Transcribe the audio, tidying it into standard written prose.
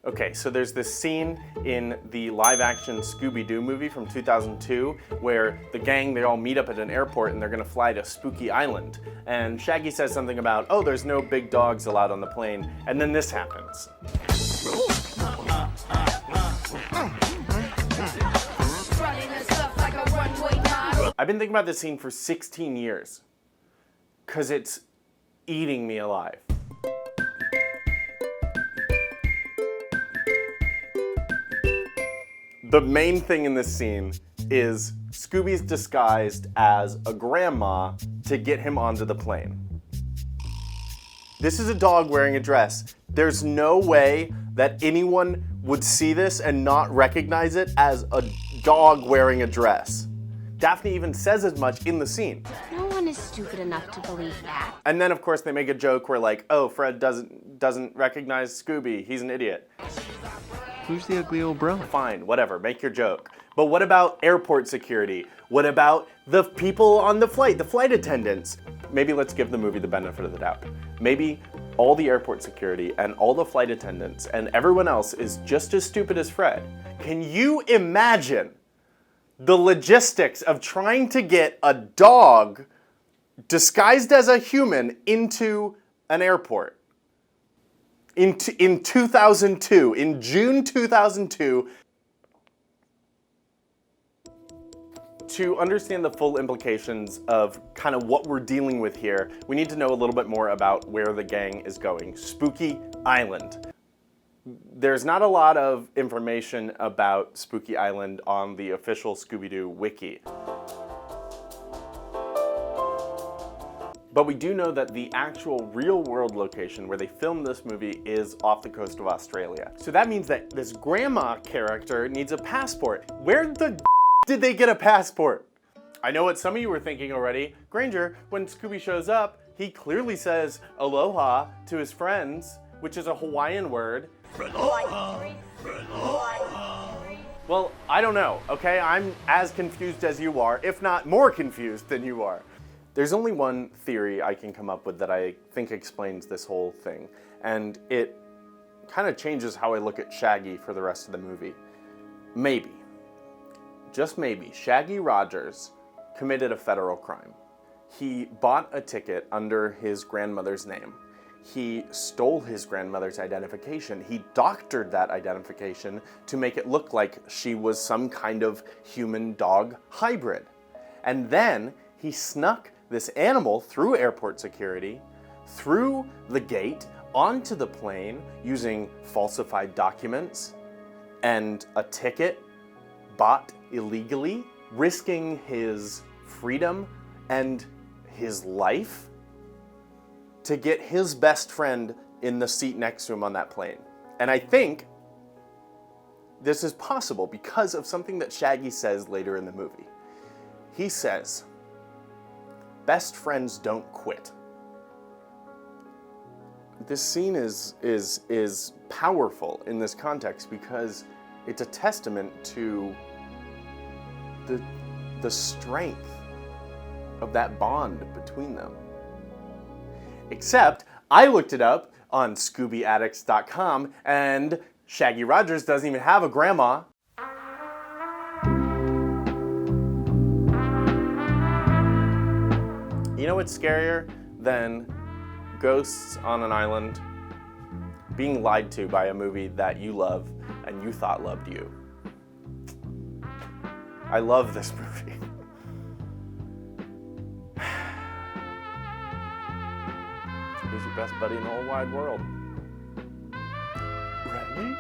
Okay, so there's this scene in the live-action Scooby-Doo movie from 2002 where the gang, they all meet up at an airport and they're gonna fly to Spooky Island. And Shaggy says something about, oh, there's no big dogs allowed on the plane. And then this happens. I've been thinking about this scene for 16 years because it's eating me alive. The main thing in this scene is Scooby's disguised as a grandma to get him onto the plane. This is a dog wearing a dress. There's no way that anyone would see this and not recognize it as a dog wearing a dress. Daphne even says as much in the scene. No one is stupid enough to believe that. And then of course they make a joke where like, oh, Fred doesn't recognize Scooby, he's an idiot. Who's the ugly old bro? Fine, whatever, make your joke. But what about airport security? What about the people on the flight attendants? Maybe let's give the movie the benefit of the doubt. Maybe all the airport security and all the flight attendants and everyone else is just as stupid as Fred. Can you imagine the logistics of trying to get a dog disguised as a human into an airport? In 2002, in June 2002, to understand the full implications of kind of what we're dealing with here, we need to know a little bit more about where the gang is going. Spooky Island. There's not a lot of information about Spooky Island on the official Scooby-Doo wiki. But we do know that the actual real-world location where they filmed this movie is off the coast of Australia. So that means that this grandma character needs a passport. Where the did they get a passport? I know what some of you were thinking already. Granger, when Scooby shows up, he clearly says aloha to his friends, which is a Hawaiian word. Well, I don't know, okay? I'm as confused as you are, if not more confused than you are. There's only one theory I can come up with that I think explains this whole thing, and it kind of changes how I look at Shaggy for the rest of the movie. Maybe, just maybe, Shaggy Rogers committed a federal crime. He bought a ticket under his grandmother's name. He stole his grandmother's identification. He doctored that identification to make it look like she was some kind of human-dog hybrid. And then he snuck this animal through airport security, through the gate, onto the plane using falsified documents and a ticket bought illegally, risking his freedom and his life to get his best friend in the seat next to him on that plane. And I think this is possible because of something that Shaggy says later in the movie. He says, best friends don't quit. This scene is powerful in this context because it's a testament to the strength of that bond between them. Except, I looked it up on ScoobyAddicts.com and Shaggy Rogers doesn't even have a grandma. You know what's scarier than ghosts on an island? Being lied to by a movie that you love and you thought loved you. I love this movie. Who's your best buddy in the whole wide world? Ready?